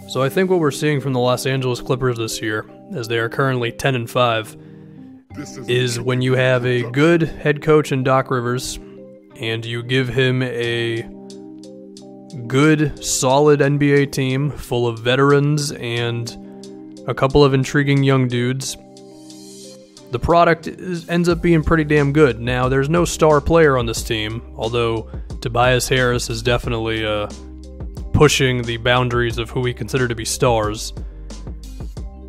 So I think what we're seeing from the Los Angeles Clippers this year, as they are currently 10-5, is when you have a good head coach in Doc Rivers, and you give him a good, solid NBA team full of veterans and a couple of intriguing young dudes, the product ends up being pretty damn good. Now, there's no star player on this team, although Tobias Harris is definitely pushing the boundaries of who we consider to be stars.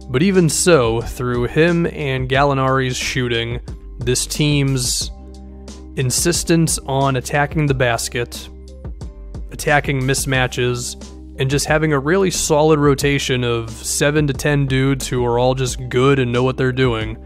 But even so, through him and Gallinari's shooting, this team's insistence on attacking the basket, attacking mismatches, and just having a really solid rotation of 7 to 10 dudes who are all just good and know what they're doing,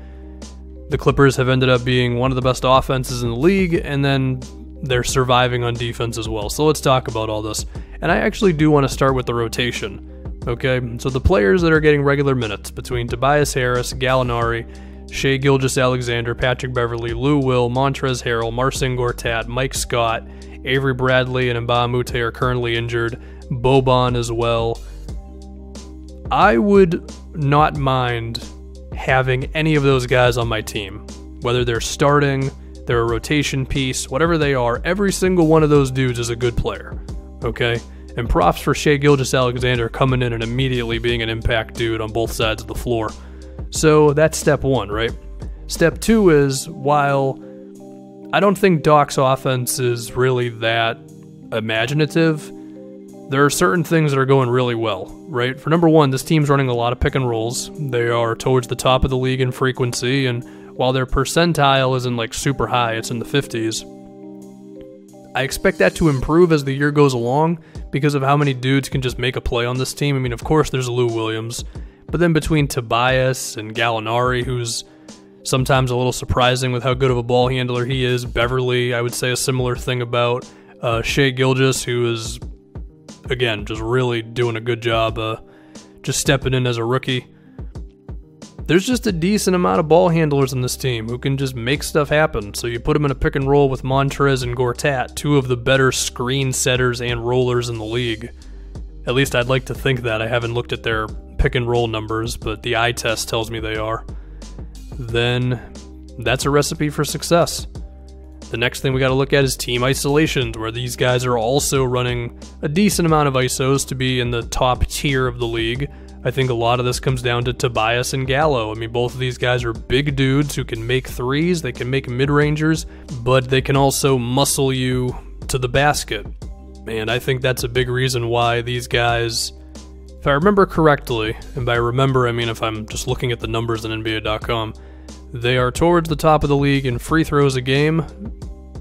the Clippers have ended up being one of the best offenses in the league, and then they're surviving on defense as well. So let's talk about all this. And I actually do want to start with the rotation. Okay, so the players that are getting regular minutes between Tobias Harris, Gallinari, Shai Gilgeous-Alexander, Patrick Beverley, Lou Will, Montrezl Harrell, Marcin Gortat, Mike Scott, Avery Bradley, and Mbah a Moute are currently injured. Boban as well. I would not mind having any of those guys on my team. Whether they're starting, they're a rotation piece, whatever they are, every single one of those dudes is a good player. Okay? And props for Shai Gilgeous-Alexander coming in and immediately being an impact dude on both sides of the floor. So that's step one, right? Step two is, while I don't think Doc's offense is really that imaginative, there are certain things that are going really well, right? For number one, this team's running a lot of pick and rolls. They are towards the top of the league in frequency, and while their percentile isn't like super high, it's in the 50s. I expect that to improve as the year goes along because of how many dudes can just make a play on this team. I mean, of course, there's Lou Williams, but then between Tobias and Gallinari, who's sometimes a little surprising with how good of a ball handler he is, Beverly, I would say a similar thing about Shai Gilgeous, who is, again, just really doing a good job just stepping in as a rookie. There's just a decent amount of ball handlers in this team who can just make stuff happen. So you put them in a pick and roll with Montrez and Gortat, two of the better screen setters and rollers in the league. At least I'd like to think that. I haven't looked at their pick and roll numbers, but the eye test tells me they are. Then that's a recipe for success. The next thing we got to look at is team isolations, where these guys are also running a decent amount of ISOs to be in the top tier of the league. I think a lot of this comes down to Tobias and Gallo. I mean, both of these guys are big dudes who can make threes, they can make mid-rangers, but they can also muscle you to the basket. And I think that's a big reason why these guys, if I remember correctly, and by remember I mean if I'm just looking at the numbers on NBA.com, they are towards the top of the league in free throws a game.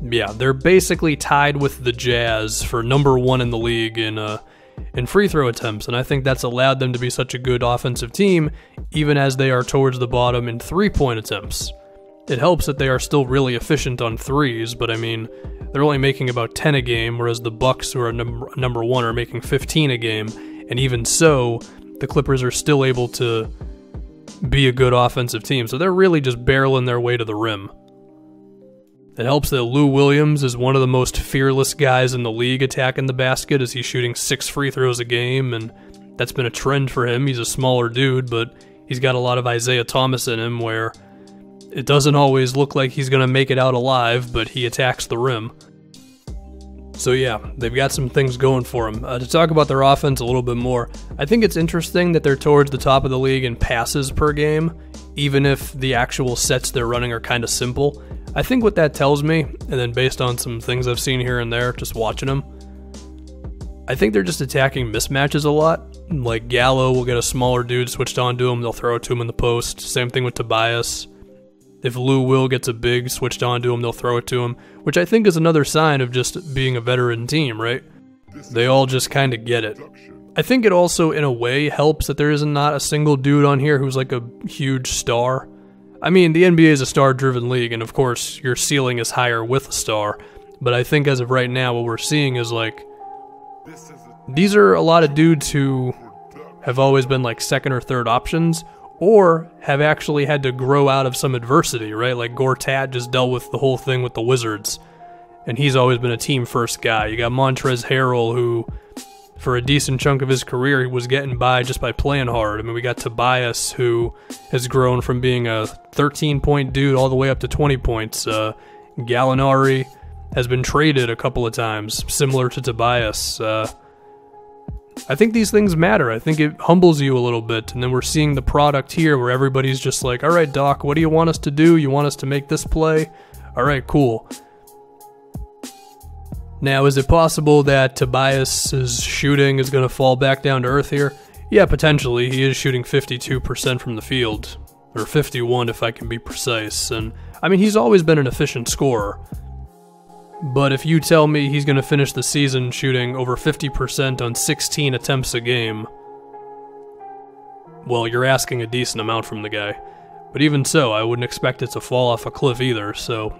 Yeah, they're basically tied with the Jazz for number one in the league in free throw attempts, and I think that's allowed them to be such a good offensive team, even as they are towards the bottom in three-point attempts. It helps that they are still really efficient on threes, but I mean, they're only making about 10 a game, whereas the Bucks, who are number one, are making 15 a game, and even so, the Clippers are still able to be a good offensive team, so they're really just barreling their way to the rim. It helps that Lou Williams is one of the most fearless guys in the league attacking the basket, as he's shooting 6 free throws a game, and that's been a trend for him. He's a smaller dude, but he's got a lot of Isaiah Thomas in him, where it doesn't always look like he's going to make it out alive, but he attacks the rim. So yeah, they've got some things going for him. To talk about their offense a little bit more, I think it's interesting that they're towards the top of the league in passes per game, even if the actual sets they're running are kind of simple. I think what that tells me, and then based on some things I've seen here and there, just watching them, I think they're just attacking mismatches a lot. Like Gallo will get a smaller dude switched onto him, they'll throw it to him in the post. Same thing with Tobias. If Lou Will gets a big switched onto him, they'll throw it to him, which I think is another sign of just being a veteran team, right? They all just kind of get it. I think it also, in a way, helps that there is not a single dude on here who's like a huge star. I mean, the NBA is a star-driven league, and of course, your ceiling is higher with a star, but I think as of right now, what we're seeing is like, these are a lot of dudes who have always been like second or third options, or have actually had to grow out of some adversity, right? Like Gortat just dealt with the whole thing with the Wizards, and he's always been a team-first guy. You got Montrezl Harrell, who for a decent chunk of his career, he was getting by just by playing hard. I mean, we got Tobias, who has grown from being a 13-point dude all the way up to 20 points. Gallinari has been traded a couple of times, similar to Tobias. I think these things matter. I think it humbles you a little bit, and then we're seeing the product here where everybody's just like, all right, Doc, what do you want us to do? You want us to make this play? All right, cool. Now, is it possible that Tobias's shooting is going to fall back down to earth here? Yeah, potentially. He is shooting 52% from the field, or 51 if I can be precise, and I mean, he's always been an efficient scorer. But if you tell me he's going to finish the season shooting over 50% on 16 attempts a game, well, you're asking a decent amount from the guy. But even so, I wouldn't expect it to fall off a cliff either, so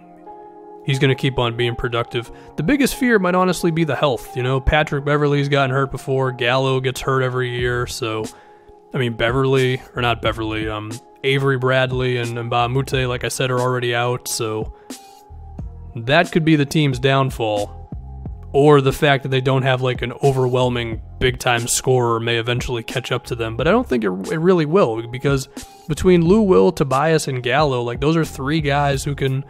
he's going to keep on being productive. The biggest fear might honestly be the health. You know, Patrick Beverley's gotten hurt before, Gallo gets hurt every year, so, I mean, Avery Bradley and Mbamute, like I said, are already out, so that could be the team's downfall. Or the fact that they don't have like an overwhelming big-time scorer may eventually catch up to them. But I don't think it really will, because between Lou Will, Tobias, and Gallo, like those are three guys who can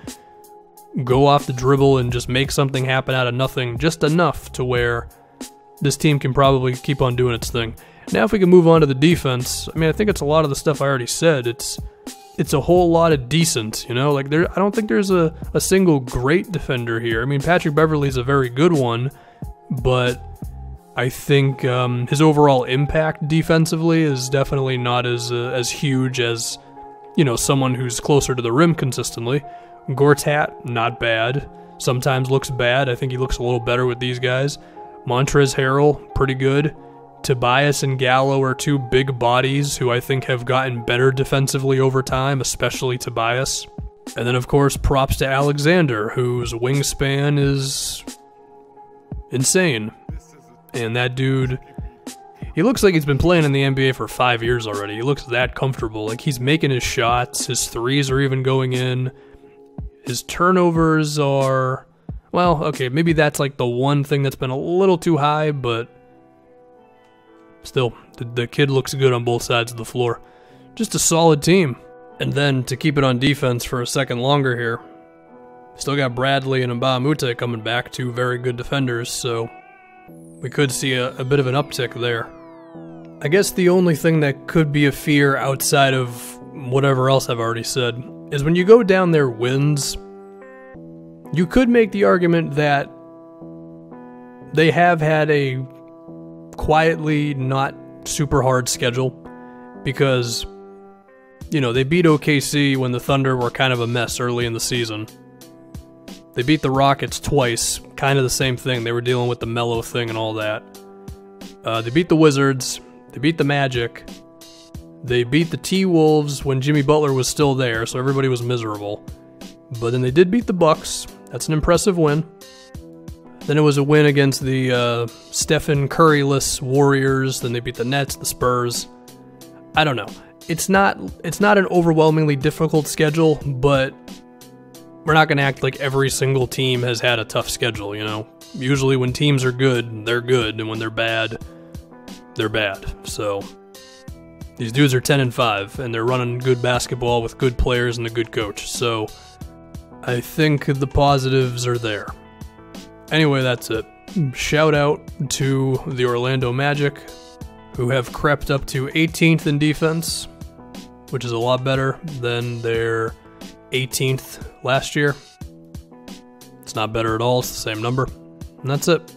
go off the dribble and just make something happen out of nothing, just enough to where this team can probably keep on doing its thing. Now if we can move on to the defense, I mean, I think it's a lot of the stuff I already said. It's a whole lot of decent, you know? Like, I don't think there's a single great defender here. I mean, Patrick Beverley's a very good one, but I think his overall impact defensively is definitely not as huge as, you know, someone who's closer to the rim consistently. Gortat, not bad. Sometimes looks bad. I think he looks a little better with these guys. Montrezl Harrell, pretty good. Tobias and Gallo are two big bodies who I think have gotten better defensively over time, especially Tobias. And then, of course, props to Alexander, whose wingspan is insane. And that dude, he looks like he's been playing in the NBA for 5 years already. He looks that comfortable. Like, he's making his shots. His threes are even going in. His turnovers are, well, okay, maybe that's like the one thing that's been a little too high, but still, the kid looks good on both sides of the floor. Just a solid team. And then, to keep it on defense for a second longer here, still got Bradley and Mbamute coming back, two very good defenders, so we could see a bit of an uptick there. I guess the only thing that could be a fear outside of whatever else I've already said is when you go down their wins, you could make the argument that they have had a quietly not super hard schedule because, you know, they beat OKC when the Thunder were kind of a mess early in the season. They beat the Rockets twice, kind of the same thing. They were dealing with the Melo thing and all that. They beat the Wizards. They beat the Magic. They beat the T-Wolves when Jimmy Butler was still there, so everybody was miserable. But then they did beat the Bucks. That's an impressive win. Then it was a win against the Stephen Curry-less Warriors. Then they beat the Nets, the Spurs. I don't know. It's not an overwhelmingly difficult schedule, but we're not going to act like every single team has had a tough schedule, you know? Usually when teams are good, they're good, and when they're bad, they're bad. So these dudes are 10-5, and they're running good basketball with good players and a good coach. So I think the positives are there. Anyway, that's it. Shout out to the Orlando Magic, who have crept up to 18th in defense, which is a lot better than their 18th last year. It's not better at all, it's the same number. And that's it.